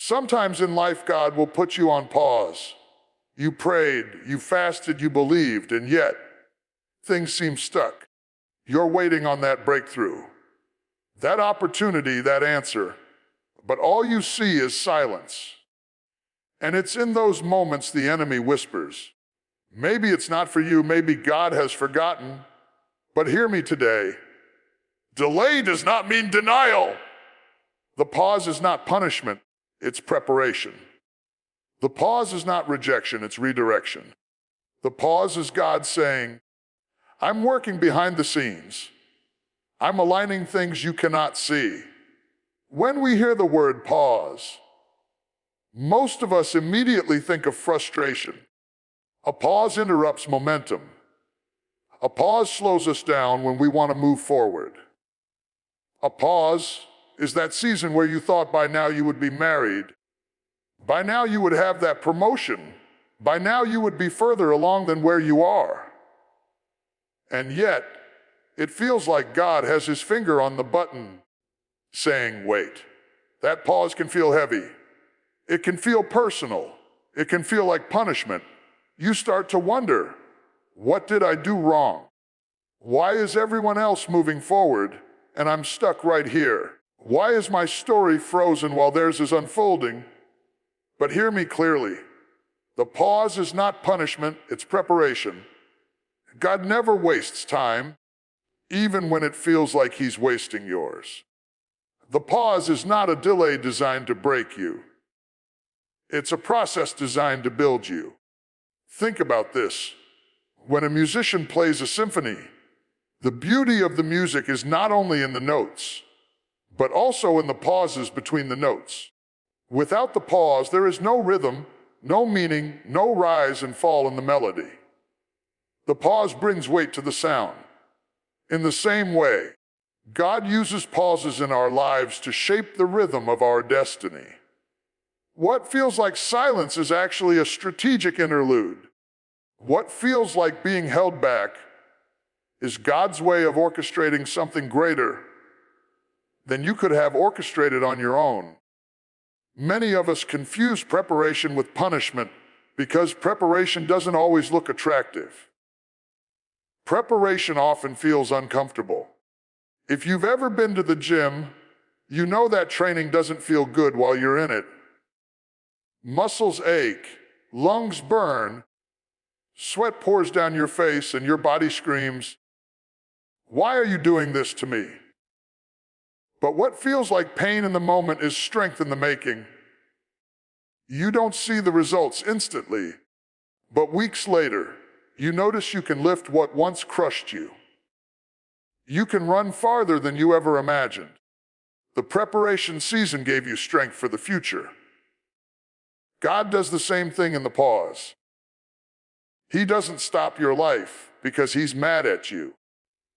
Sometimes in life, God will put you on pause. You prayed, you fasted, you believed, and yet things seem stuck. You're waiting on that breakthrough, that opportunity, that answer, but all you see is silence. And it's in those moments the enemy whispers, maybe it's not for you, maybe God has forgotten, but hear me today. Delay does not mean denial. The pause is not punishment, it's preparation. The pause is not rejection, it's redirection. The pause is God saying, I'm working behind the scenes. I'm aligning things you cannot see. When we hear the word pause, most of us immediately think of frustration. A pause interrupts momentum. A pause slows us down when we want to move forward. A pause is that season where you thought by now you would be married. By now you would have that promotion. By now you would be further along than where you are. And yet, it feels like God has his finger on the button, saying, wait. That pause can feel heavy. It can feel personal. It can feel like punishment. You start to wonder, what did I do wrong? Why is everyone else moving forward and I'm stuck right here? Why is my story frozen while theirs is unfolding? But hear me clearly. The pause is not punishment, it's preparation. God never wastes time, even when it feels like he's wasting yours. The pause is not a delay designed to break you. It's a process designed to build you. Think about this. When a musician plays a symphony, the beauty of the music is not only in the notes, but also in the pauses between the notes. Without the pause, there is no rhythm, no meaning, no rise and fall in the melody. The pause brings weight to the sound. In the same way, God uses pauses in our lives to shape the rhythm of our destiny. What feels like silence is actually a strategic interlude. What feels like being held back is God's way of orchestrating something greater than you could have orchestrated on your own. Many of us confuse preparation with punishment because preparation doesn't always look attractive. Preparation often feels uncomfortable. If you've ever been to the gym, you know that training doesn't feel good while you're in it. Muscles ache, lungs burn, sweat pours down your face, and your body screams, "Why are you doing this to me?" But what feels like pain in the moment is strength in the making. You don't see the results instantly, but weeks later, you notice you can lift what once crushed you. You can run farther than you ever imagined. The preparation season gave you strength for the future. God does the same thing in the pause. He doesn't stop your life because he's mad at you.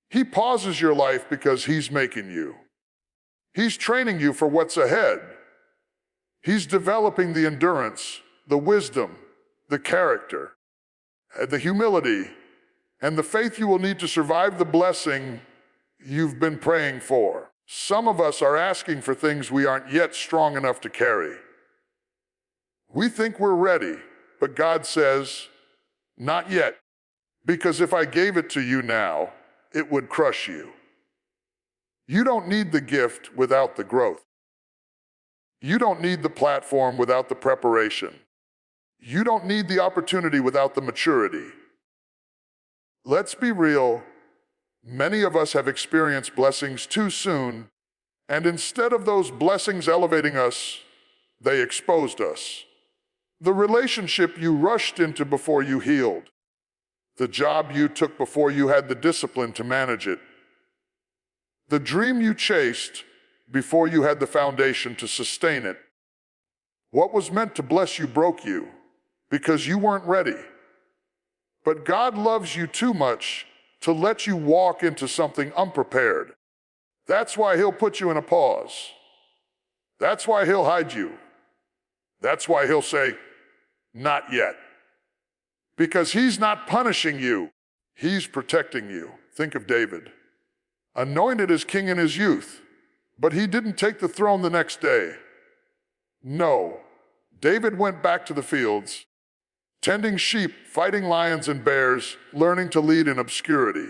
He pauses your life because he's making you. He's training you for what's ahead. He's developing the endurance, the wisdom, the character, the humility, and the faith you will need to survive the blessing you've been praying for. Some of us are asking for things we aren't yet strong enough to carry. We think we're ready, but God says, not yet, because if I gave it to you now, it would crush you. You don't need the gift without the growth. You don't need the platform without the preparation. You don't need the opportunity without the maturity. Let's be real. Many of us have experienced blessings too soon, and instead of those blessings elevating us, they exposed us. The relationship you rushed into before you healed. The job you took before you had the discipline to manage it. The dream you chased before you had the foundation to sustain it. What was meant to bless you broke you because you weren't ready. But God loves you too much to let you walk into something unprepared. That's why he'll put you in a pause. That's why he'll hide you. That's why he'll say, not yet. Because he's not punishing you, he's protecting you. Think of David. Anointed as king in his youth, but he didn't take the throne the next day. No. David went back to the fields, tending sheep, fighting lions and bears, learning to lead in obscurity.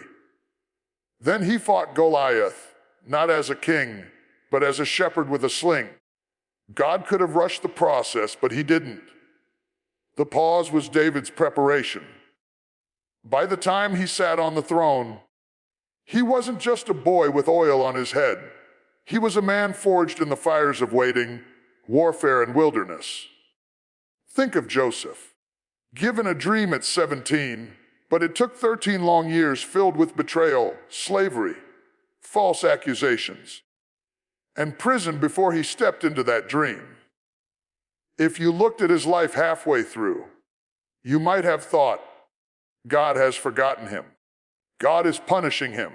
Then he fought Goliath, not as a king, but as a shepherd with a sling. God could have rushed the process, but he didn't. The pause was David's preparation. By the time he sat on the throne, he wasn't just a boy with oil on his head. He was a man forged in the fires of waiting, warfare, and wilderness. Think of Joseph, given a dream at 17, but it took 13 long years filled with betrayal, slavery, false accusations, and prison before he stepped into that dream. If you looked at his life halfway through, you might have thought, God has forgotten him. God is punishing him.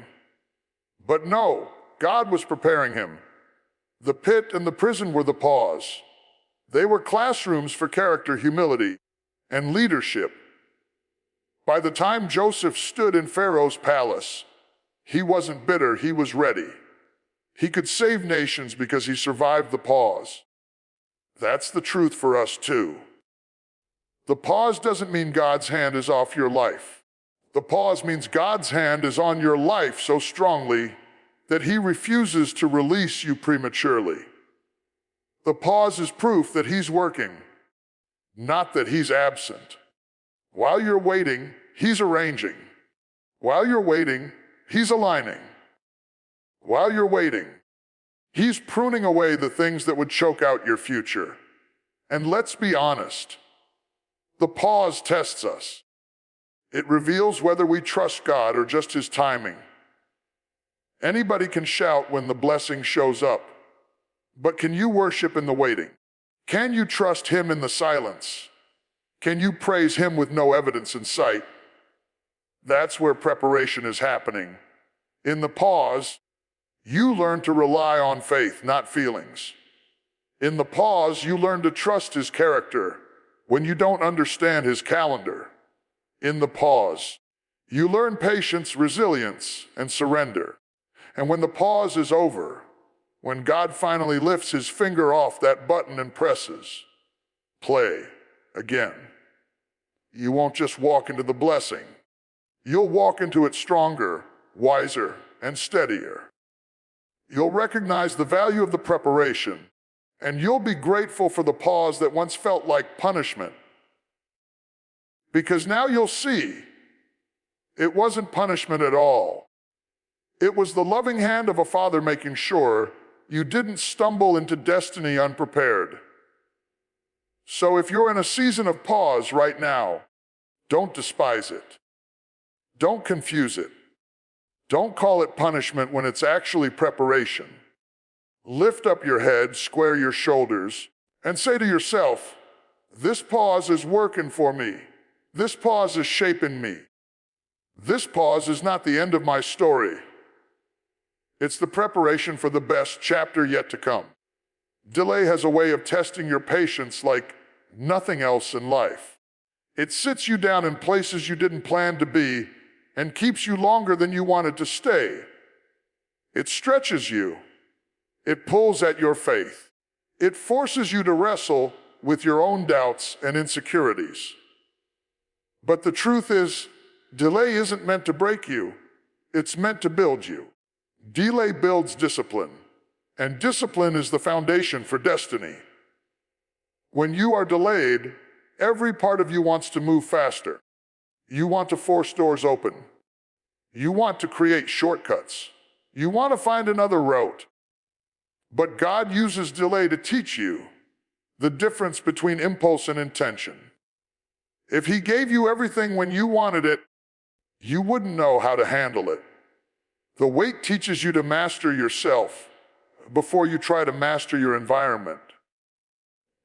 But no, God was preparing him. The pit and the prison were the pause. They were classrooms for character, humility, and leadership. By the time Joseph stood in Pharaoh's palace, he wasn't bitter, he was ready. He could save nations because he survived the pause. That's the truth for us too. The pause doesn't mean God's hand is off your life. The pause means God's hand is on your life so strongly that he refuses to release you prematurely. The pause is proof that he's working, not that he's absent. While you're waiting, he's arranging. While you're waiting, he's aligning. While you're waiting, he's pruning away the things that would choke out your future. And let's be honest, the pause tests us. It reveals whether we trust God or just his timing. Anybody can shout when the blessing shows up, but can you worship in the waiting? Can you trust him in the silence? Can you praise him with no evidence in sight? That's where preparation is happening. In the pause, you learn to rely on faith, not feelings. In the pause, you learn to trust his character when you don't understand his calendar. In the pause, you learn patience, resilience, and surrender. And when the pause is over, when God finally lifts his finger off that button and presses play again, you won't just walk into the blessing. You'll walk into it stronger, wiser, and steadier. You'll recognize the value of the preparation, and you'll be grateful for the pause that once felt like punishment. Because now you'll see, it wasn't punishment at all. It was the loving hand of a father making sure you didn't stumble into destiny unprepared. So if you're in a season of pause right now, don't despise it. Don't confuse it. Don't call it punishment when it's actually preparation. Lift up your head, square your shoulders, and say to yourself, this pause is working for me. This pause is shaping me. This pause is not the end of my story. It's the preparation for the best chapter yet to come. Delay has a way of testing your patience like nothing else in life. It sits you down in places you didn't plan to be and keeps you longer than you wanted to stay. It stretches you. It pulls at your faith. It forces you to wrestle with your own doubts and insecurities. But the truth is, delay isn't meant to break you. It's meant to build you. Delay builds discipline, and discipline is the foundation for destiny. When you are delayed, every part of you wants to move faster. You want to force doors open. You want to create shortcuts. You want to find another route. But God uses delay to teach you the difference between impulse and intention. If he gave you everything when you wanted it, you wouldn't know how to handle it. The wait teaches you to master yourself before you try to master your environment.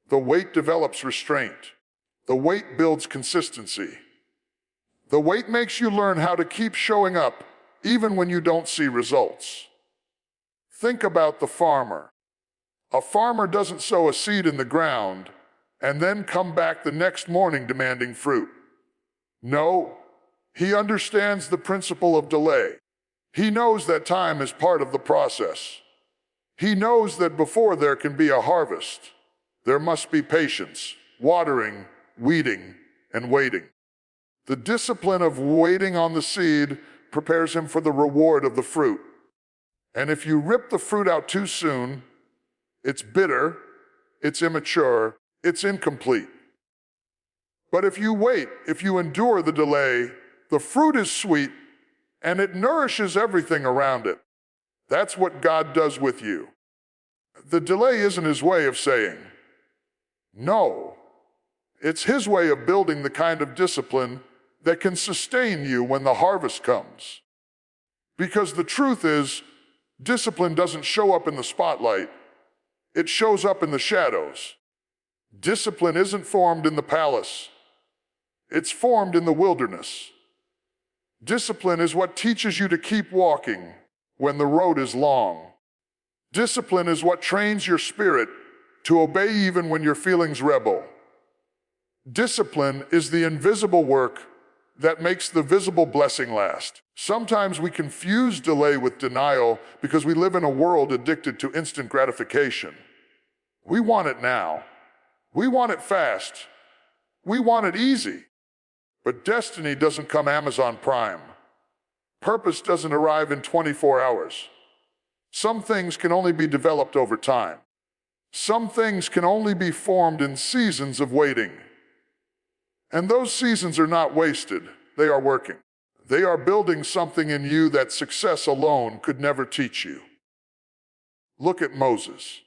The wait develops restraint. The wait builds consistency. The wait makes you learn how to keep showing up even when you don't see results. Think about the farmer. A farmer doesn't sow a seed in the ground and then come back the next morning demanding fruit. No, he understands the principle of delay. He knows that time is part of the process. He knows that before there can be a harvest, There must be patience, watering, weeding, and waiting. The discipline of waiting on the seed prepares him for the reward of the fruit. And if you rip the fruit out too soon, it's bitter, it's immature, it's incomplete. But if you wait, if you endure the delay, the fruit is sweet and it nourishes everything around it. That's what God does with you. The delay isn't his way of saying no. It's his way of building the kind of discipline that can sustain you when the harvest comes. Because the truth is, discipline doesn't show up in the spotlight. It shows up in the shadows. Discipline isn't formed in the palace. It's formed in the wilderness. Discipline is what teaches you to keep walking when the road is long. Discipline is what trains your spirit to obey even when your feelings rebel. Discipline is the invisible work that makes the visible blessing last. Sometimes we confuse delay with denial because we live in a world addicted to instant gratification. We want it now. We want it fast. We want it easy. But destiny doesn't come Amazon Prime. Purpose doesn't arrive in 24 hours. Some things can only be developed over time. Some things can only be formed in seasons of waiting. And those seasons are not wasted, they are working. They are building something in you that success alone could never teach you. Look at Moses,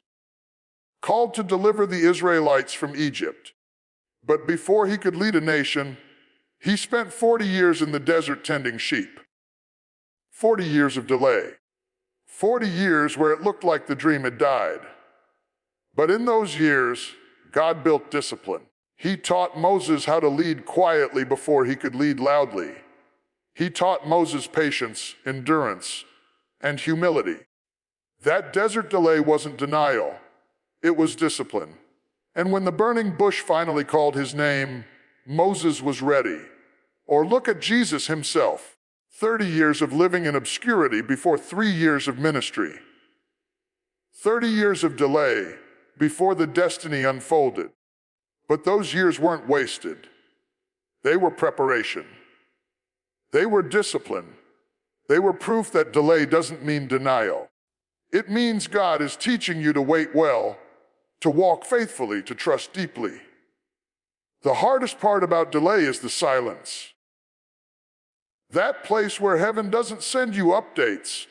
called to deliver the Israelites from Egypt. But before he could lead a nation, he spent 40 years in the desert tending sheep. 40 years of delay. 40 years where it looked like the dream had died. But in those years, God built discipline. He taught Moses how to lead quietly before he could lead loudly. He taught Moses patience, endurance, and humility. That desert delay wasn't denial. It was discipline. And when the burning bush finally called his name, Moses was ready. Or look at Jesus himself. 30 years of living in obscurity before 3 years of ministry. 30 years of delay before the destiny unfolded. But those years weren't wasted. They were preparation. They were discipline. They were proof that delay doesn't mean denial. It means God is teaching you to wait well, to walk faithfully, to trust deeply. The hardest part about delay is the silence. That place where heaven doesn't send you updates,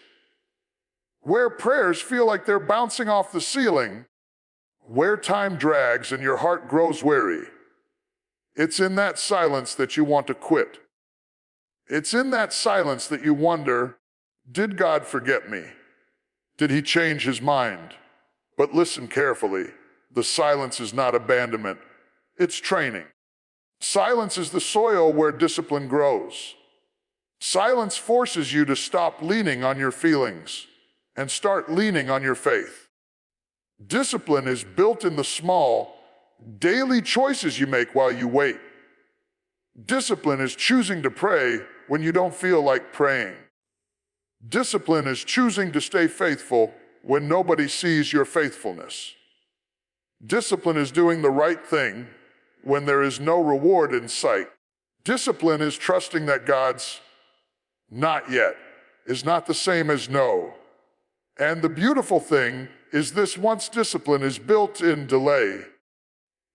where prayers feel like they're bouncing off the ceiling, where time drags and your heart grows weary. It's in that silence that you want to quit. It's in that silence that you wonder, did God forget me? Did he change his mind? But listen carefully, the silence is not abandonment, it's training. Silence is the soil where discipline grows. Silence forces you to stop leaning on your feelings and start leaning on your faith. Discipline is built in the small, daily choices you make while you wait. Discipline is choosing to pray when you don't feel like praying. Discipline is choosing to stay faithful when nobody sees your faithfulness. Discipline is doing the right thing when there is no reward in sight. Discipline is trusting that God's not yet is not the same as no. And the beautiful thing is this: once discipline is built in delay,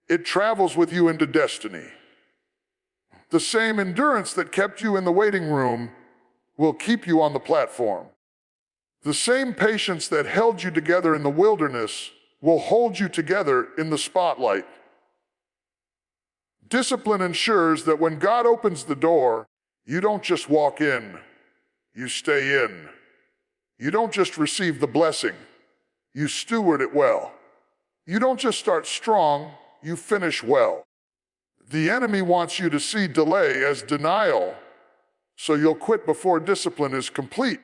it travels with you into destiny. The same endurance that kept you in the waiting room will keep you on the platform. The same patience that held you together in the wilderness will hold you together in the spotlight. Discipline ensures that when God opens the door, you don't just walk in, you stay in. You don't just receive the blessing, you steward it well. You don't just start strong, you finish well. The enemy wants you to see delay as denial, so you'll quit before discipline is complete.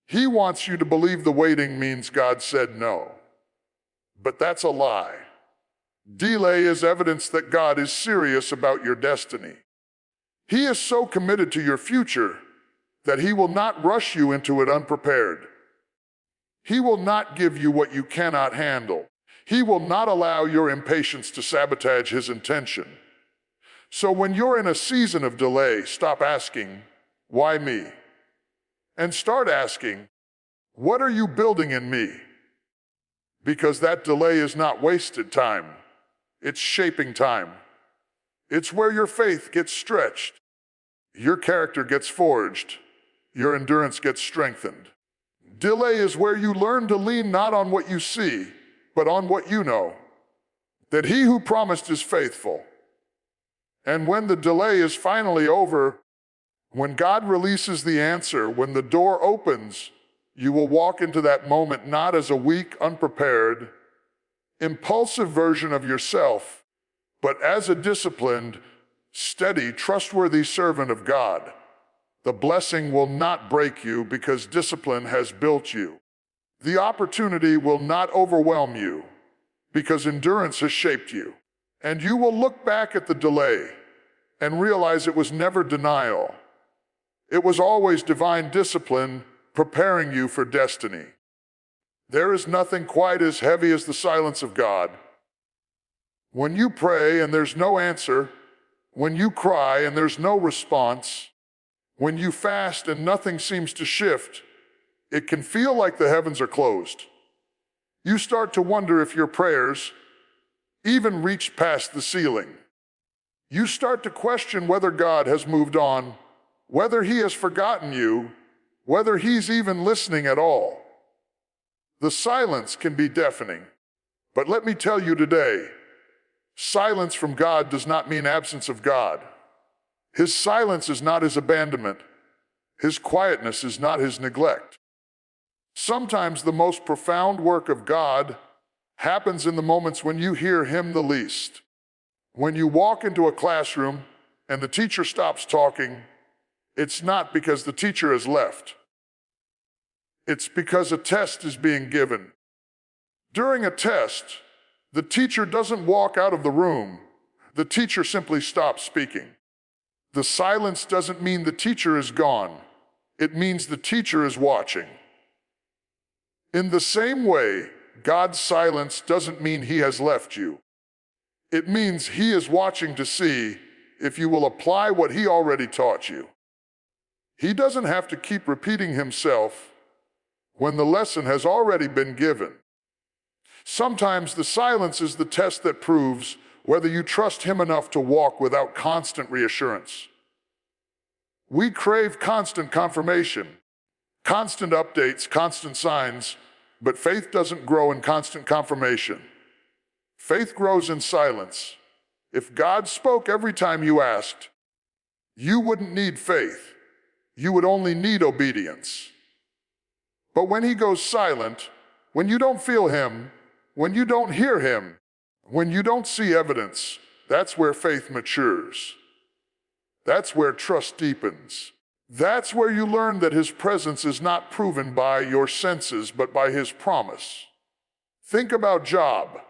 He wants you to believe the waiting means God said no. But that's a lie. Delay is evidence that God is serious about your destiny. He is so committed to your future that he will not rush you into it unprepared. He will not give you what you cannot handle. He will not allow your impatience to sabotage his intention. So when you're in a season of delay, stop asking, "Why me?" and start asking, "What are you building in me?" Because that delay is not wasted time. It's shaping time. It's where your faith gets stretched, your character gets forged, your endurance gets strengthened. Delay is where you learn to lean not on what you see, but on what you know, that he who promised is faithful. And when the delay is finally over, when God releases the answer, when the door opens, you will walk into that moment not as a weak, unprepared, impulsive version of yourself, but as a disciplined, steady, trustworthy servant of God. The blessing will not break you because discipline has built you. The opportunity will not overwhelm you because endurance has shaped you. And you will look back at the delay and realize it was never denial. It was always divine discipline preparing you for destiny. There is nothing quite as heavy as the silence of God. When you pray and there's no answer, when you cry and there's no response, when you fast and nothing seems to shift, it can feel like the heavens are closed. You start to wonder if your prayers even reached past the ceiling. You start to question whether God has moved on, whether he has forgotten you, whether he's even listening at all. The silence can be deafening. But let me tell you today, silence from God does not mean absence of God. His silence is not his abandonment. His quietness is not his neglect. Sometimes the most profound work of God happens in the moments when you hear him the least. When you walk into a classroom and the teacher stops talking, it's not because the teacher has left. It's because a test is being given. During a test, the teacher doesn't walk out of the room. The teacher simply stops speaking. The silence doesn't mean the teacher is gone. It means the teacher is watching. In the same way, God's silence doesn't mean he has left you. It means he is watching to see if you will apply what he already taught you. He doesn't have to keep repeating himself when the lesson has already been given. Sometimes the silence is the test that proves whether you trust him enough to walk without constant reassurance. We crave constant confirmation, constant updates, constant signs, but faith doesn't grow in constant confirmation. Faith grows in silence. If God spoke every time you asked, you wouldn't need faith. You would only need obedience. But when he goes silent, when you don't feel him, when you don't hear him, when you don't see evidence, that's where faith matures. That's where trust deepens. That's where you learn that his presence is not proven by your senses, but by his promise. Think about Job.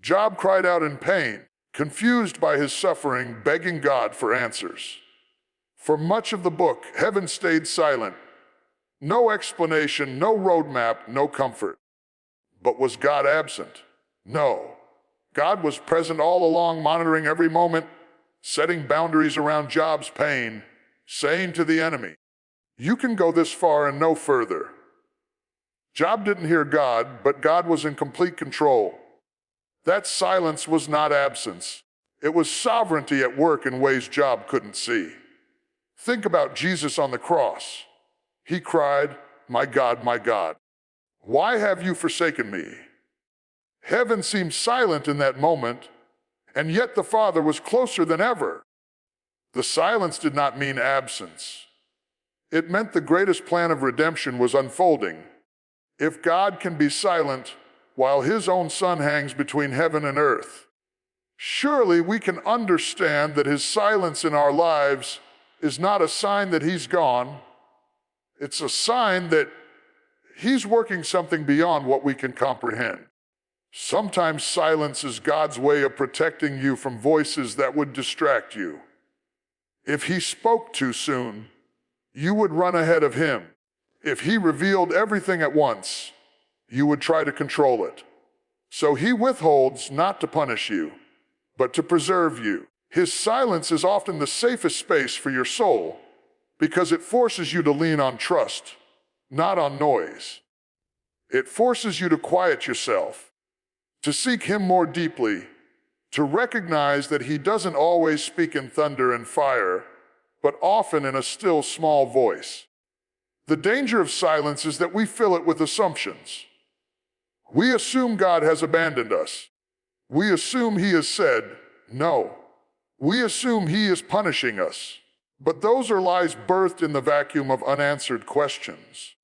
Job cried out in pain, confused by his suffering, begging God for answers. For much of the book, heaven stayed silent. No explanation, no roadmap, no comfort. But was God absent? No. God was present all along, monitoring every moment, setting boundaries around Job's pain, saying to the enemy, "You can go this far and no further." Job didn't hear God, but God was in complete control. That silence was not absence. It was sovereignty at work in ways Job couldn't see. Think about Jesus on the cross. He cried, my God, why have you forsaken me?" Heaven seemed silent in that moment, and yet the Father was closer than ever. The silence did not mean absence. It meant the greatest plan of redemption was unfolding. If God can be silent while his own Son hangs between heaven and earth, surely we can understand that his silence in our lives is not a sign that he's gone. It's a sign that he's working something beyond what we can comprehend. Sometimes silence is God's way of protecting you from voices that would distract you. If he spoke too soon, you would run ahead of him. If he revealed everything at once, you would try to control it. So he withholds not to punish you, but to preserve you. His silence is often the safest space for your soul because it forces you to lean on trust, not on noise. It forces you to quiet yourself, to seek him more deeply, to recognize that he doesn't always speak in thunder and fire, but often in a still small voice. The danger of silence is that we fill it with assumptions. We assume God has abandoned us. We assume he has said no. We assume he is punishing us. But those are lies birthed in the vacuum of unanswered questions.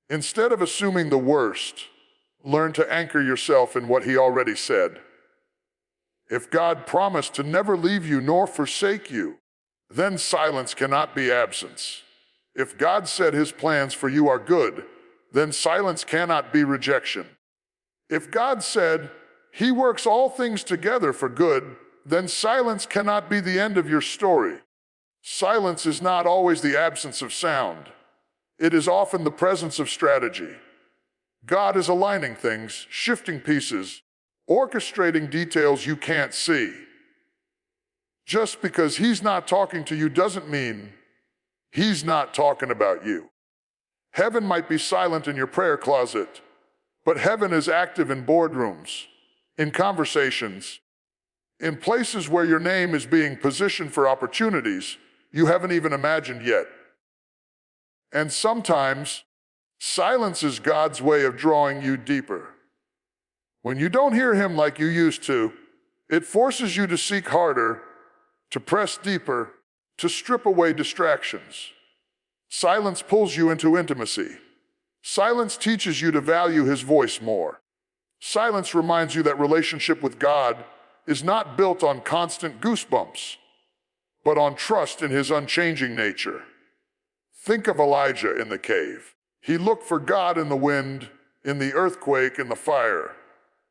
Instead of assuming the worst, learn to anchor yourself in what he already said. If God promised to never leave you nor forsake you, then silence cannot be absence. If God said his plans for you are good, then silence cannot be rejection. If God said he works all things together for good, then silence cannot be the end of your story. Silence is not always the absence of sound. It is often the presence of strategy. God is aligning things, shifting pieces, orchestrating details you can't see. Just because he's not talking to you doesn't mean he's not talking about you. Heaven might be silent in your prayer closet, but heaven is active in boardrooms, in conversations, in places where your name is being positioned for opportunities you haven't even imagined yet. And sometimes, silence is God's way of drawing you deeper. When you don't hear him like you used to, it forces you to seek harder, to press deeper, to strip away distractions. Silence pulls you into intimacy. Silence teaches you to value his voice more. Silence reminds you that relationship with God is not built on constant goosebumps, but on trust in his unchanging nature. Think of Elijah in the cave. He looked for God in the wind, in the earthquake, in the fire,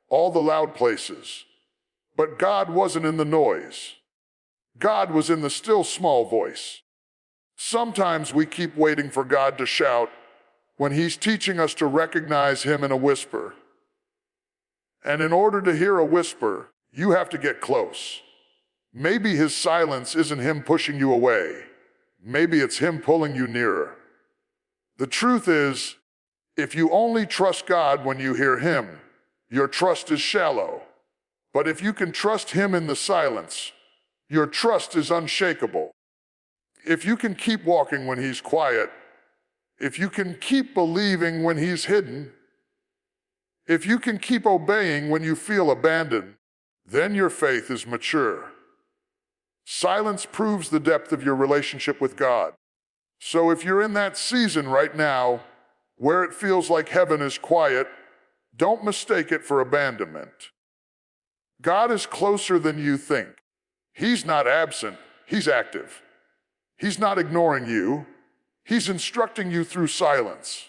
all the loud places. But God wasn't in the noise. God was in the still small voice. Sometimes we keep waiting for God to shout when he's teaching us to recognize him in a whisper. And in order to hear a whisper, you have to get close. Maybe his silence isn't him pushing you away. Maybe it's him pulling you nearer. The truth is, if you only trust God when you hear him, your trust is shallow. But if you can trust him in the silence, your trust is unshakable. If you can keep walking when he's quiet, if you can keep believing when he's hidden, if you can keep obeying when you feel abandoned, then your faith is mature. Silence proves the depth of your relationship with God. So if you're in that season right now where it feels like heaven is quiet, don't mistake it for abandonment. God is closer than you think. He's not absent, he's active. He's not ignoring you. He's instructing you through silence.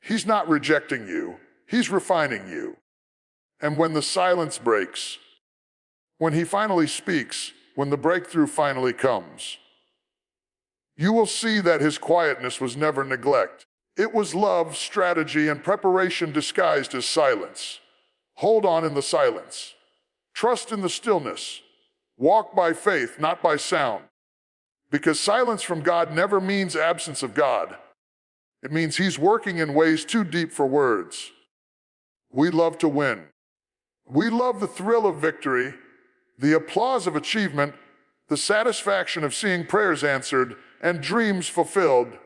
He's not rejecting you. He's refining you. And when the silence breaks, when he finally speaks, when the breakthrough finally comes, you will see that his quietness was never neglect. It was love, strategy, and preparation disguised as silence. Hold on in the silence. Trust in the stillness. Walk by faith, not by sound. Because silence from God never means absence of God. It means he's working in ways too deep for words. We love to win. We love the thrill of victory, the applause of achievement, the satisfaction of seeing prayers answered and dreams fulfilled.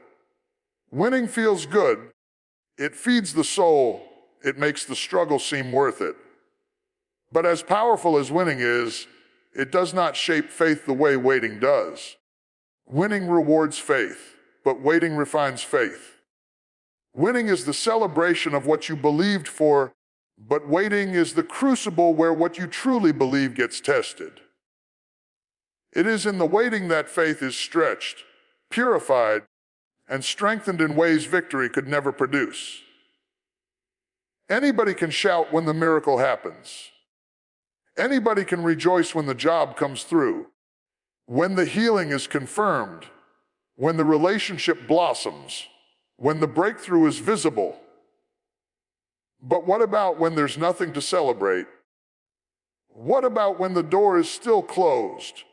Winning feels good. It feeds the soul. It makes the struggle seem worth it. But as powerful as winning is, it does not shape faith the way waiting does. Winning rewards faith, but waiting refines faith. Winning is the celebration of what you believed for, but waiting is the crucible where what you truly believe gets tested. It is in the waiting that faith is stretched, purified, and strengthened in ways victory could never produce. Anybody can shout when the miracle happens. Anybody can rejoice when the job comes through, when the healing is confirmed, when the relationship blossoms, when the breakthrough is visible. But what about when there's nothing to celebrate? What about when the door is still closed?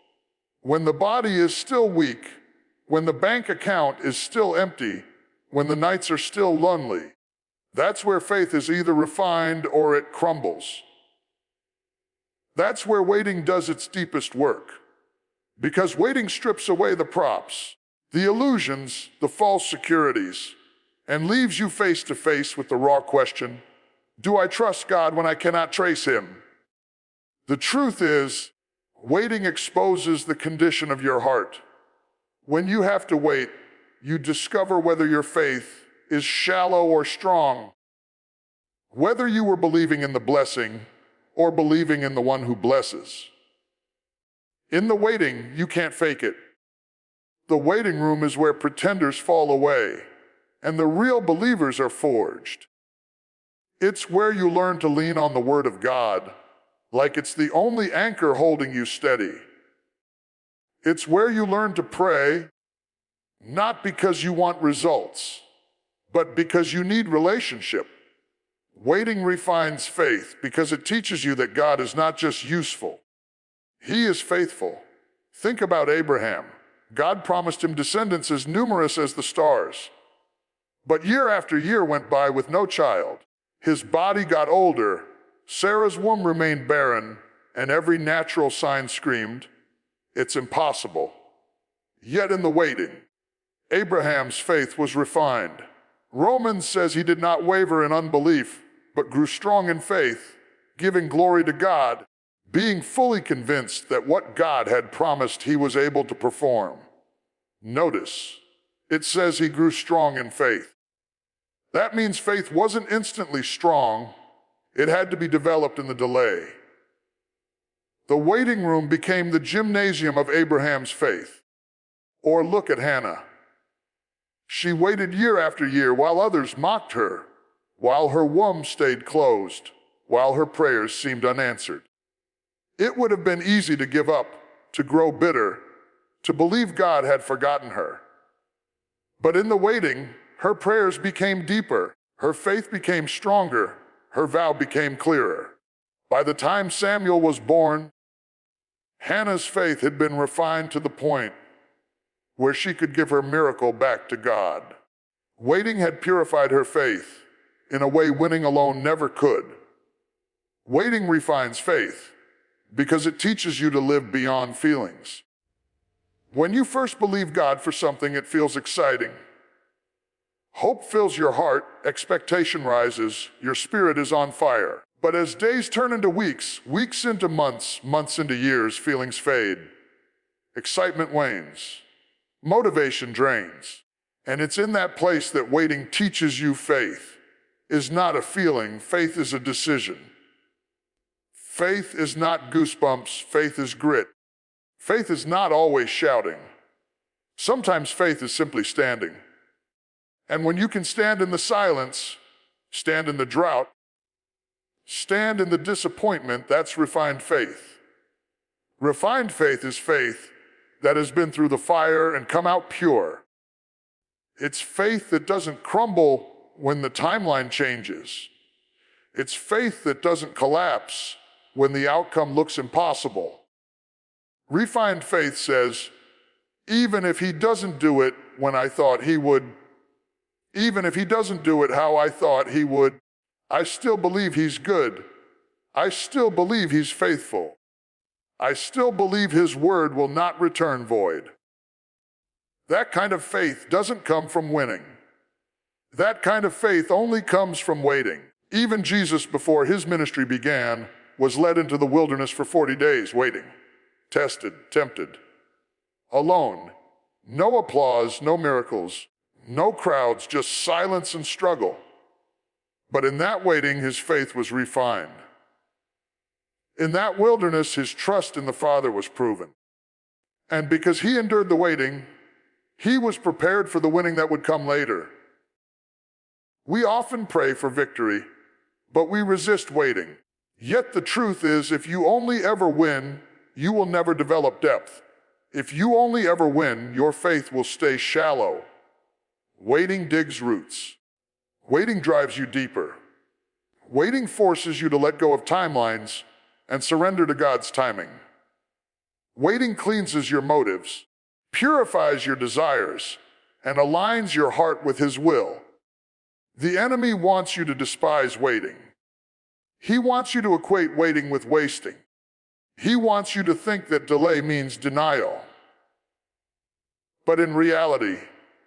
When the body is still weak? When the bank account is still empty? When the nights are still lonely? That's where faith is either refined or it crumbles. That's where waiting does its deepest work. Because waiting strips away the props, the illusions, the false securities, and leaves you face to face with the raw question, do I trust God when I cannot trace Him? The truth is, waiting exposes the condition of your heart. When you have to wait, you discover whether your faith is shallow or strong, whether you were believing in the blessing or believing in the one who blesses. In the waiting, you can't fake it. The waiting room is where pretenders fall away and the real believers are forged. It's where you learn to lean on the Word of God like it's the only anchor holding you steady. It's where you learn to pray, not because you want results, but because you need relationship. Waiting refines faith because it teaches you that God is not just useful, He is faithful. Think about Abraham. God promised him descendants as numerous as the stars. But year after year went by with no child. His body got older, Sarah's womb remained barren, and every natural sign screamed, it's impossible. Yet in the waiting, Abraham's faith was refined. Romans says he did not waver in unbelief, but grew strong in faith, giving glory to God, being fully convinced that what God had promised He was able to perform. Notice, it says he grew strong in faith. That means faith wasn't instantly strong, it had to be developed in the delay. The waiting room became the gymnasium of Abraham's faith. Or look at Hannah. She waited year after year while others mocked her, while her womb stayed closed, while her prayers seemed unanswered. It would have been easy to give up, to grow bitter, to believe God had forgotten her. But in the waiting, her prayers became deeper, her faith became stronger, her vow became clearer. By the time Samuel was born, Hannah's faith had been refined to the point where she could give her miracle back to God. Waiting had purified her faith in a way winning alone never could. Waiting refines faith because it teaches you to live beyond feelings. When you first believe God for something, it feels exciting. Hope fills your heart, expectation rises, your spirit is on fire. But as days turn into weeks, weeks into months, months into years, feelings fade. Excitement wanes. Motivation drains. And it's in that place that waiting teaches you faith is not a feeling, faith is a decision. Faith is not goosebumps, faith is grit. Faith is not always shouting. Sometimes faith is simply standing. And when you can stand in the silence, stand in the drought, stand in the disappointment, that's refined faith. Refined faith is faith that has been through the fire and come out pure. It's faith that doesn't crumble when the timeline changes. It's faith that doesn't collapse when the outcome looks impossible. Refined faith says, even if He doesn't do it when I thought He would, even if He doesn't do it how I thought He would, I still believe He's good. I still believe He's faithful. I still believe His word will not return void. That kind of faith doesn't come from winning. That kind of faith only comes from waiting. Even Jesus, before His ministry began, was led into the wilderness for 40 days waiting, tested, tempted, alone. No applause, no miracles, no crowds, just silence and struggle. But in that waiting, His faith was refined. In that wilderness, His trust in the Father was proven. And because He endured the waiting, He was prepared for the winning that would come later. We often pray for victory, but we resist waiting. Yet the truth is, if you only ever win, you will never develop depth. If you only ever win, your faith will stay shallow. Waiting digs roots. Waiting drives you deeper. Waiting forces you to let go of timelines and surrender to God's timing. Waiting cleanses your motives, purifies your desires, and aligns your heart with His will. The enemy wants you to despise waiting. He wants you to equate waiting with wasting. He wants you to think that delay means denial. But in reality,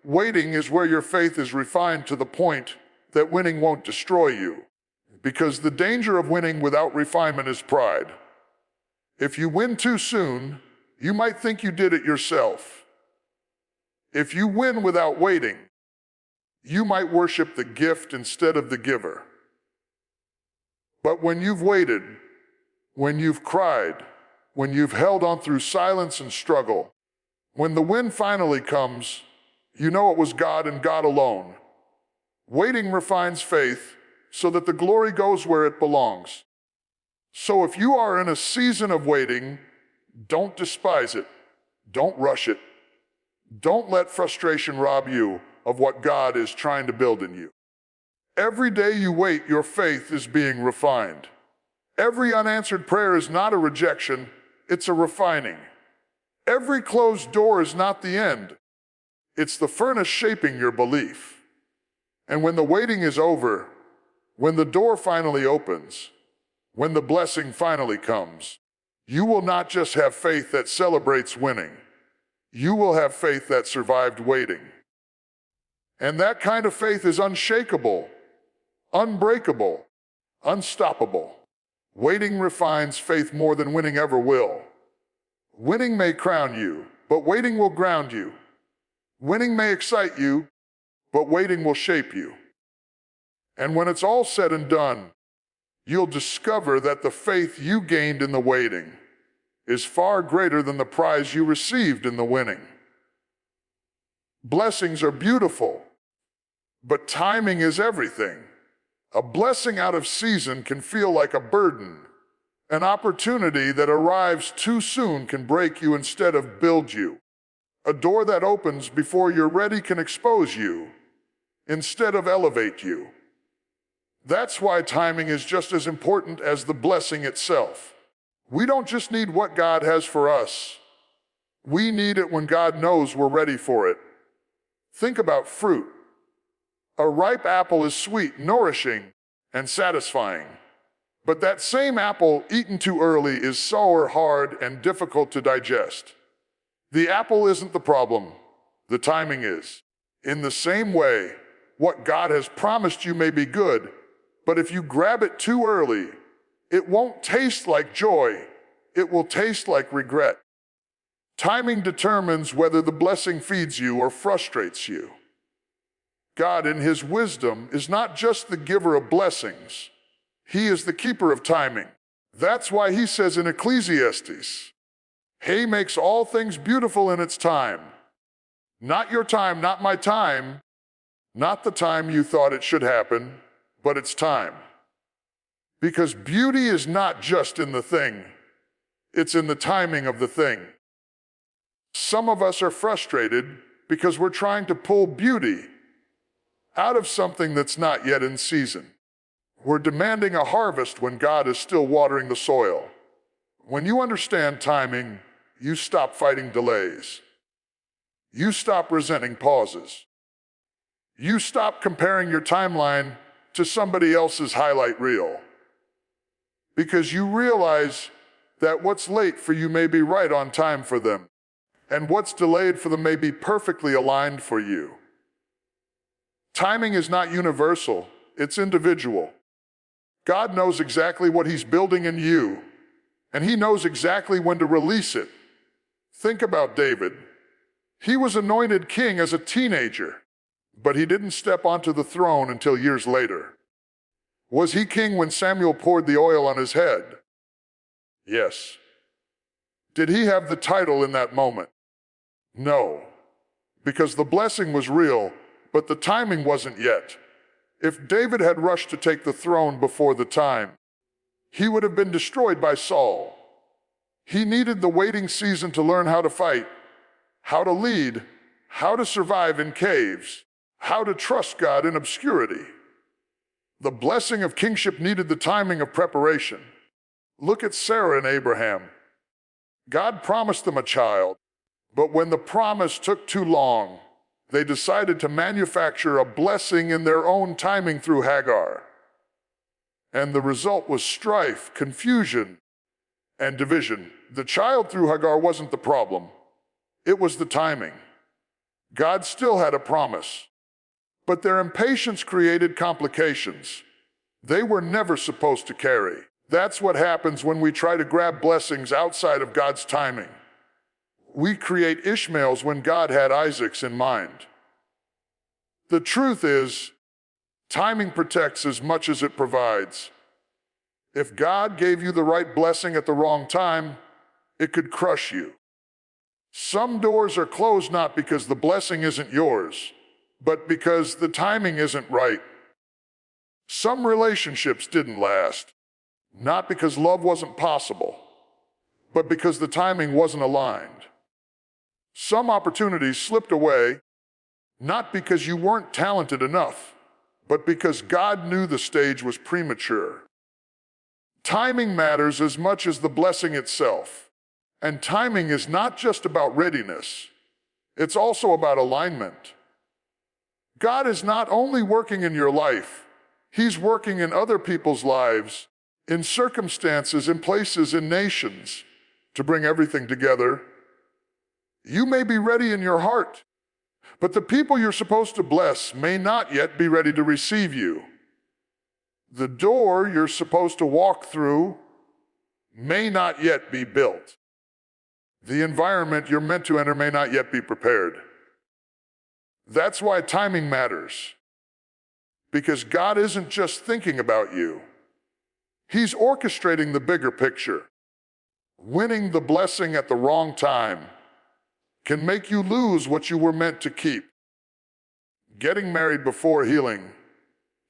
waiting is where your faith is refined to the point that winning won't destroy you. Because the danger of winning without refinement is pride. If you win too soon, you might think you did it yourself. If you win without waiting, you might worship the gift instead of the giver. But when you've waited, when you've cried, when you've held on through silence and struggle, when the win finally comes, you know it was God and God alone. Waiting refines faith so that the glory goes where it belongs. So if you are in a season of waiting, don't despise it. Don't rush it. Don't let frustration rob you of what God is trying to build in you. Every day you wait, your faith is being refined. Every unanswered prayer is not a rejection, it's a refining. Every closed door is not the end. It's the furnace shaping your belief. And when the waiting is over, when the door finally opens, when the blessing finally comes, you will not just have faith that celebrates winning. You will have faith that survived waiting. And that kind of faith is unshakable, unbreakable, unstoppable. Waiting refines faith more than winning ever will. Winning may crown you, but waiting will ground you. Winning may excite you, but waiting will shape you. And when it's all said and done, you'll discover that the faith you gained in the waiting is far greater than the prize you received in the winning. Blessings are beautiful, but timing is everything. A blessing out of season can feel like a burden. An opportunity that arrives too soon can break you instead of build you. A door that opens before you're ready can expose you instead of elevate you. That's why timing is just as important as the blessing itself. We don't just need what God has for us. We need it when God knows we're ready for it. Think about fruit. A ripe apple is sweet, nourishing, and satisfying. But that same apple eaten too early is sour, hard, and difficult to digest. The apple isn't the problem, the timing is. In the same way, what God has promised you may be good, but if you grab it too early, it won't taste like joy, it will taste like regret. Timing determines whether the blessing feeds you or frustrates you. God, in His wisdom, is not just the giver of blessings. He is the keeper of timing. That's why He says in Ecclesiastes, He makes all things beautiful in its time. Not your time, not my time, not the time you thought it should happen, but it's time. Because beauty is not just in the thing, it's in the timing of the thing. Some of us are frustrated because we're trying to pull beauty out of something that's not yet in season. We're demanding a harvest when God is still watering the soil. When you understand timing, you stop fighting delays. You stop resenting pauses. You stop comparing your timeline to somebody else's highlight reel. Because you realize that what's late for you may be right on time for them, and what's delayed for them may be perfectly aligned for you. Timing is not universal, it's individual. God knows exactly what He's building in you, and He knows exactly when to release it. Think about David. He was anointed king as a teenager, but he didn't step onto the throne until years later. Was he king when Samuel poured the oil on his head? Yes. Did he have the title in that moment? No, because the blessing was real, but the timing wasn't yet. If David had rushed to take the throne before the time, he would have been destroyed by Saul. He needed the waiting season to learn how to fight, how to lead, how to survive in caves, how to trust God in obscurity. The blessing of kingship needed the timing of preparation. Look at Sarah and Abraham. God promised them a child, but when the promise took too long, they decided to manufacture a blessing in their own timing through Hagar. And the result was strife, confusion, and division. The child through Hagar wasn't the problem. It was the timing. God still had a promise, but their impatience created complications they were never supposed to carry. That's what happens when we try to grab blessings outside of God's timing. We create Ishmaels when God had Isaacs in mind. The truth is, timing protects as much as it provides. If God gave you the right blessing at the wrong time, it could crush you. Some doors are closed not because the blessing isn't yours, but because the timing isn't right. Some relationships didn't last, not because love wasn't possible, but because the timing wasn't aligned. Some opportunities slipped away, not because you weren't talented enough, but because God knew the stage was premature. Timing matters as much as the blessing itself. And timing is not just about readiness, it's also about alignment. God is not only working in your life, He's working in other people's lives, in circumstances, in places, in nations, to bring everything together. You may be ready in your heart, but the people you're supposed to bless may not yet be ready to receive you. The door you're supposed to walk through may not yet be built. The environment you're meant to enter may not yet be prepared. That's why timing matters. Because God isn't just thinking about you. He's orchestrating the bigger picture. Winning the blessing at the wrong time can make you lose what you were meant to keep. Getting married before healing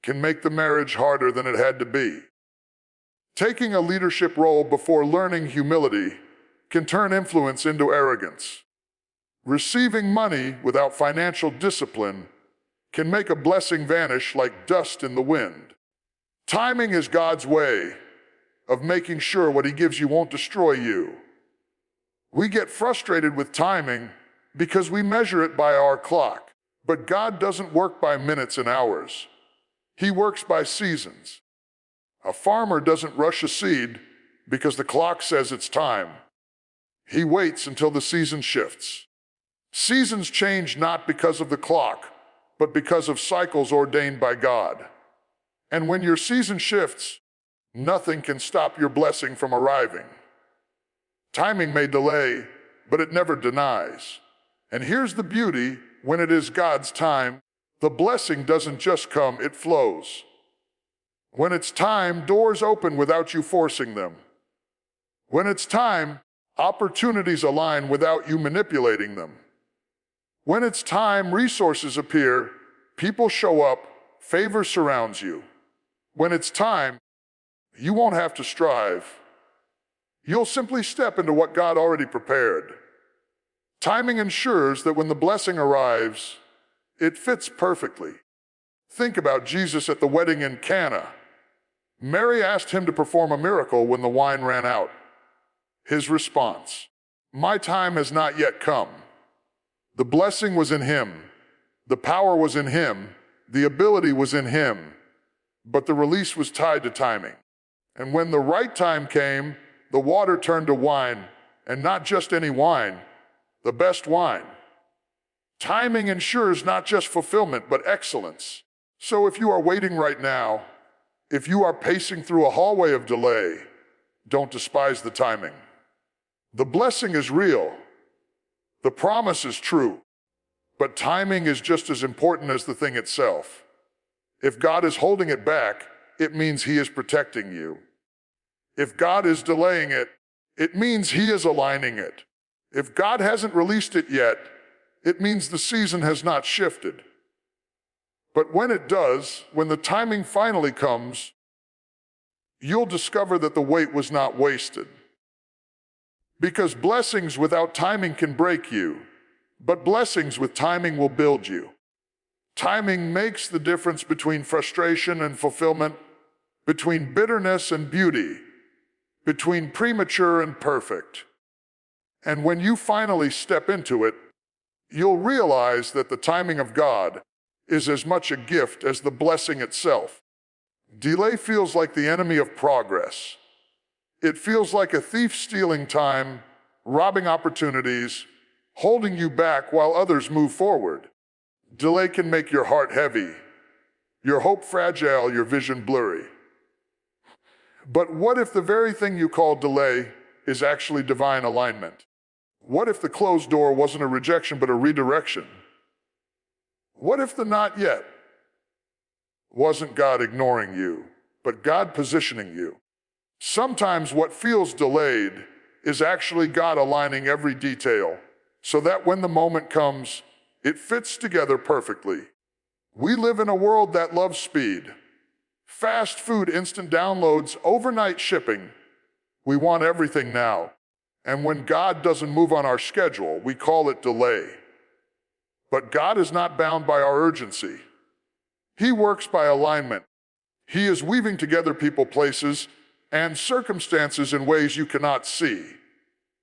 can make the marriage harder than it had to be. Taking a leadership role before learning humility can turn influence into arrogance. Receiving money without financial discipline can make a blessing vanish like dust in the wind. Timing is God's way of making sure what He gives you won't destroy you. We get frustrated with timing because we measure it by our clock. But God doesn't work by minutes and hours. He works by seasons. A farmer doesn't rush a seed because the clock says it's time. He waits until the season shifts. Seasons change not because of the clock, but because of cycles ordained by God. And when your season shifts, nothing can stop your blessing from arriving. Timing may delay, but it never denies. And here's the beauty: when it is God's time, the blessing doesn't just come, it flows. When it's time, doors open without you forcing them. When it's time, opportunities align without you manipulating them. When it's time, resources appear, people show up, favor surrounds you. When it's time, you won't have to strive. You'll simply step into what God already prepared. Timing ensures that when the blessing arrives, it fits perfectly. Think about Jesus at the wedding in Cana. Mary asked Him to perform a miracle when the wine ran out. His response: "My time has not yet come." The blessing was in Him. The power was in Him. The ability was in Him. But the release was tied to timing. And when the right time came, the water turned to wine, and not just any wine, the best wine. Timing ensures not just fulfillment, but excellence. So if you are waiting right now, if you are pacing through a hallway of delay, don't despise the timing. The blessing is real. The promise is true. But timing is just as important as the thing itself. If God is holding it back, it means He is protecting you. If God is delaying it, it means He is aligning it. If God hasn't released it yet, it means the season has not shifted. But when it does, when the timing finally comes, you'll discover that the wait was not wasted. Because blessings without timing can break you, but blessings with timing will build you. Timing makes the difference between frustration and fulfillment, between bitterness and beauty, between premature and perfect. And when you finally step into it, you'll realize that the timing of God is as much a gift as the blessing itself. Delay feels like the enemy of progress. It feels like a thief stealing time, robbing opportunities, holding you back while others move forward. Delay can make your heart heavy, your hope fragile, your vision blurry. But what if the very thing you call delay is actually divine alignment? What if the closed door wasn't a rejection but a redirection? What if the not yet wasn't God ignoring you, but God positioning you? Sometimes what feels delayed is actually God aligning every detail so that when the moment comes, it fits together perfectly. We live in a world that loves speed. Fast food, instant downloads, overnight shipping. We want everything now. And when God doesn't move on our schedule, we call it delay. But God is not bound by our urgency. He works by alignment. He is weaving together people, places, and circumstances in ways you cannot see.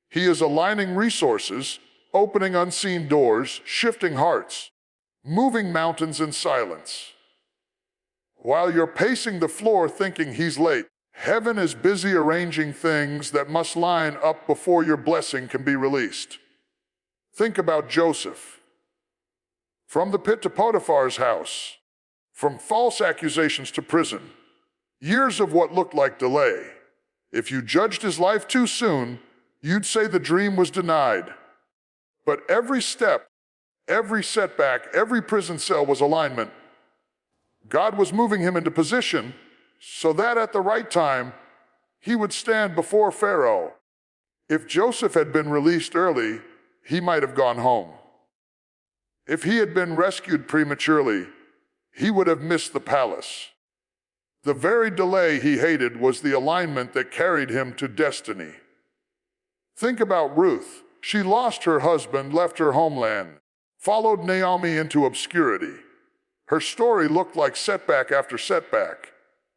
He is aligning resources, opening unseen doors, shifting hearts, moving mountains in silence. While you're pacing the floor thinking he's late, heaven is busy arranging things that must line up before your blessing can be released. Think about Joseph. From the pit to Potiphar's house, from false accusations to prison, years of what looked like delay. If you judged his life too soon, you'd say the dream was denied. But every step, every setback, every prison cell was alignment. God was moving him into position so that at the right time, he would stand before Pharaoh. If Joseph had been released early, he might have gone home. If he had been rescued prematurely, he would have missed the palace. The very delay he hated was the alignment that carried him to destiny. Think about Ruth. She lost her husband, left her homeland, followed Naomi into obscurity. Her story looked like setback after setback,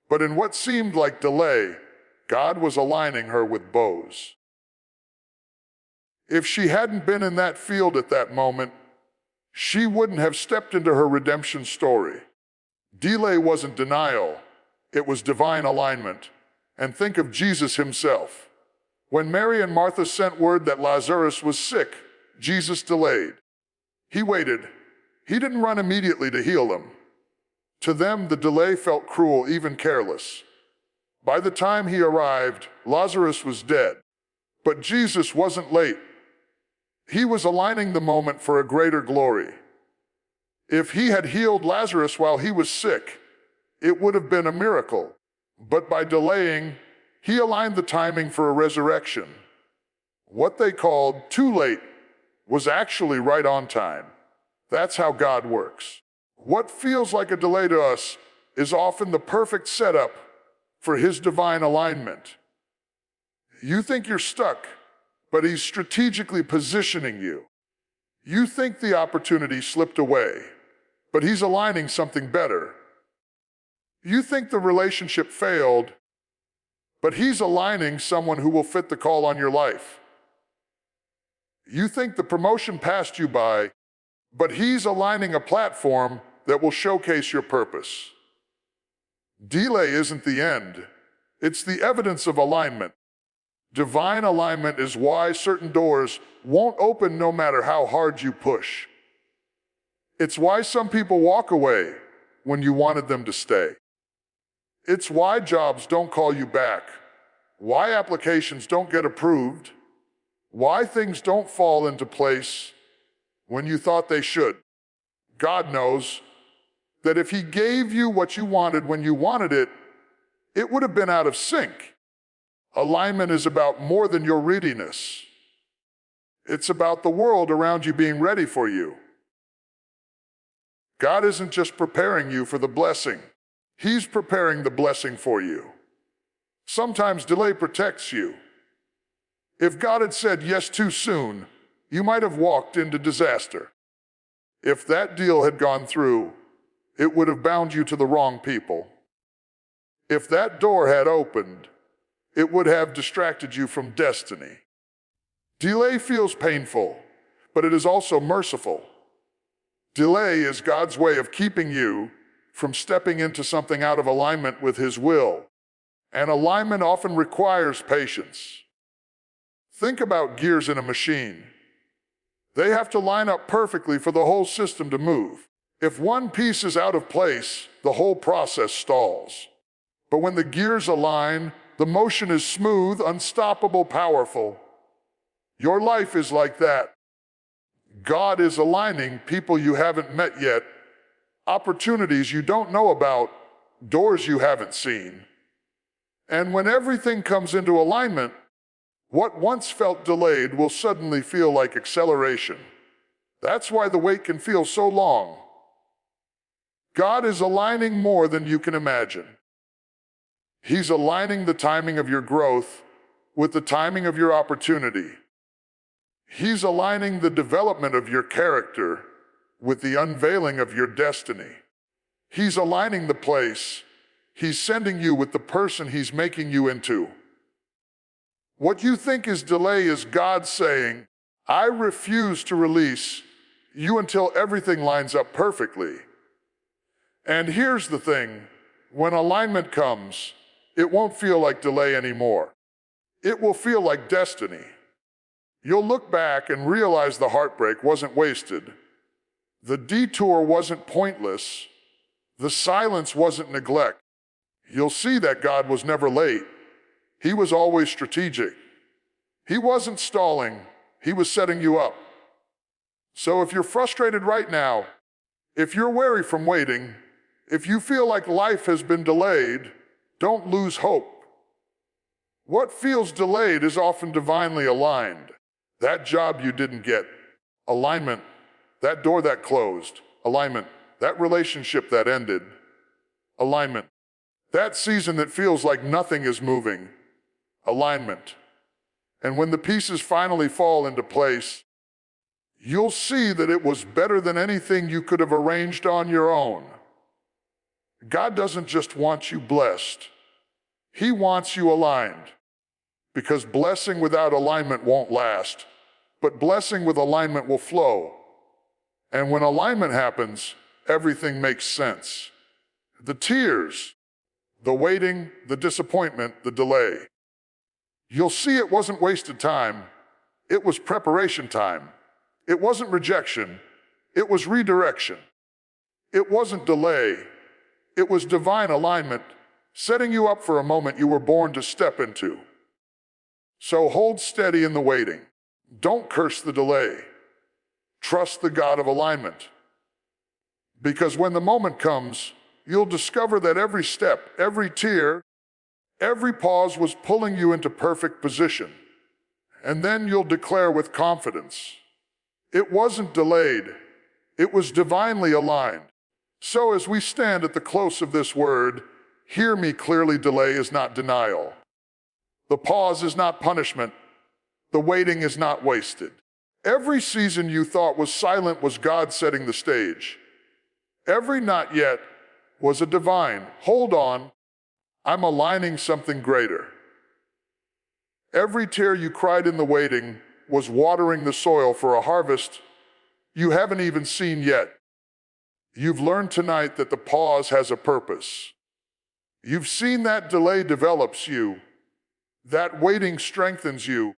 but in what seemed like delay, God was aligning her with Boaz. If she hadn't been in that field at that moment, she wouldn't have stepped into her redemption story. Delay wasn't denial, it was divine alignment. And think of Jesus himself. When Mary and Martha sent word that Lazarus was sick, Jesus delayed. He waited. He didn't run immediately to heal them. To them, the delay felt cruel, even careless. By the time he arrived, Lazarus was dead. But Jesus wasn't late. He was aligning the moment for a greater glory. If he had healed Lazarus while he was sick, it would have been a miracle. But by delaying, he aligned the timing for a resurrection. What they called too late was actually right on time. That's how God works. What feels like a delay to us is often the perfect setup for his divine alignment. You think you're stuck, but he's strategically positioning you. You think the opportunity slipped away, but he's aligning something better. You think the relationship failed, but he's aligning someone who will fit the call on your life. You think the promotion passed you by, but he's aligning a platform that will showcase your purpose. Delay isn't the end. It's the evidence of alignment. Divine alignment is why certain doors won't open no matter how hard you push. It's why some people walk away when you wanted them to stay. It's why jobs don't call you back, why applications don't get approved, why things don't fall into place when you thought they should. God knows that if he gave you what you wanted when you wanted it, it would have been out of sync. Alignment is about more than your readiness. It's about the world around you being ready for you. God isn't just preparing you for the blessing. He's preparing the blessing for you. Sometimes delay protects you. If God had said yes too soon, you might have walked into disaster. If that deal had gone through, it would have bound you to the wrong people. If that door had opened, it would have distracted you from destiny. Delay feels painful, but it is also merciful. Delay is God's way of keeping you from stepping into something out of alignment with His will. And alignment often requires patience. Think about gears in a machine. They have to line up perfectly for the whole system to move. If one piece is out of place, the whole process stalls. But when the gears align, the motion is smooth, unstoppable, powerful. Your life is like that. God is aligning people you haven't met yet, opportunities you don't know about, doors you haven't seen. And when everything comes into alignment, what once felt delayed will suddenly feel like acceleration. That's why the wait can feel so long. God is aligning more than you can imagine. He's aligning the timing of your growth with the timing of your opportunity. He's aligning the development of your character with the unveiling of your destiny. He's aligning the place. He's sending you with the person He's making you into. What you think is delay is God saying, I refuse to release you until everything lines up perfectly. And here's the thing, when alignment comes, it won't feel like delay anymore. It will feel like destiny. You'll look back and realize the heartbreak wasn't wasted. The detour wasn't pointless. The silence wasn't neglect. You'll see that God was never late. He was always strategic. He wasn't stalling. He was setting you up. So if you're frustrated right now, if you're weary from waiting, if you feel like life has been delayed, don't lose hope. What feels delayed is often divinely aligned. That job you didn't get, alignment. That door that closed, alignment. That relationship that ended, alignment. That season that feels like nothing is moving, alignment. And when the pieces finally fall into place, you'll see that it was better than anything you could have arranged on your own. God doesn't just want you blessed. He wants you aligned. Because blessing without alignment won't last, but blessing with alignment will flow. And when alignment happens, everything makes sense. The tears, the waiting, the disappointment, the delay. You'll see it wasn't wasted time. It was preparation time. It wasn't rejection. It was redirection. It wasn't delay. It was divine alignment, setting you up for a moment you were born to step into. So hold steady in the waiting. Don't curse the delay. Trust the God of alignment. Because when the moment comes, you'll discover that every step, every tear, every pause was pulling you into perfect position. And then you'll declare with confidence, it wasn't delayed, it was divinely aligned. So as we stand at the close of this word, hear me clearly, delay is not denial. The pause is not punishment. The waiting is not wasted. Every season you thought was silent was God setting the stage. Every not yet was a divine, hold on, I'm aligning something greater. Every tear you cried in the waiting was watering the soil for a harvest you haven't even seen yet. You've learned tonight that the pause has a purpose. You've seen that delay develops you, that waiting strengthens you,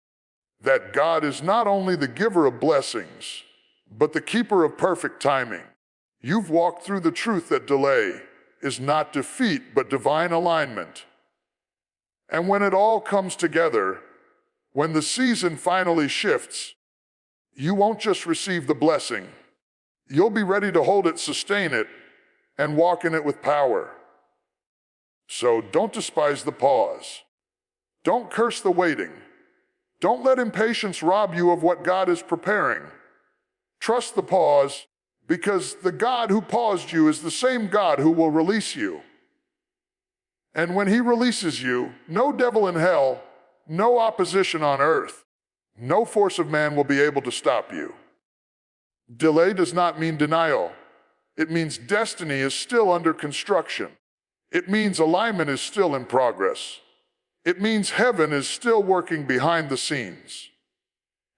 that God is not only the giver of blessings, but the keeper of perfect timing. You've walked through the truth that delay is not defeat, but divine alignment. And when it all comes together, when the season finally shifts, you won't just receive the blessing. You'll be ready to hold it, sustain it, and walk in it with power. So don't despise the pause. Don't curse the waiting. Don't let impatience rob you of what God is preparing. Trust the pause, because the God who paused you is the same God who will release you. And when He releases you, no devil in hell, no opposition on earth, no force of man will be able to stop you. Delay does not mean denial. It means destiny is still under construction. It means alignment is still in progress. It means heaven is still working behind the scenes.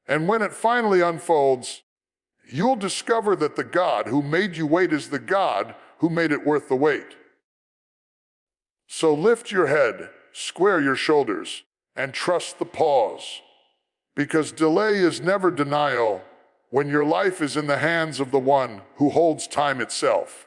And when it finally unfolds, you'll discover that the God who made you wait is the God who made it worth the wait. So lift your head, square your shoulders, and trust the pause. Because delay is never denial when your life is in the hands of the one who holds time itself.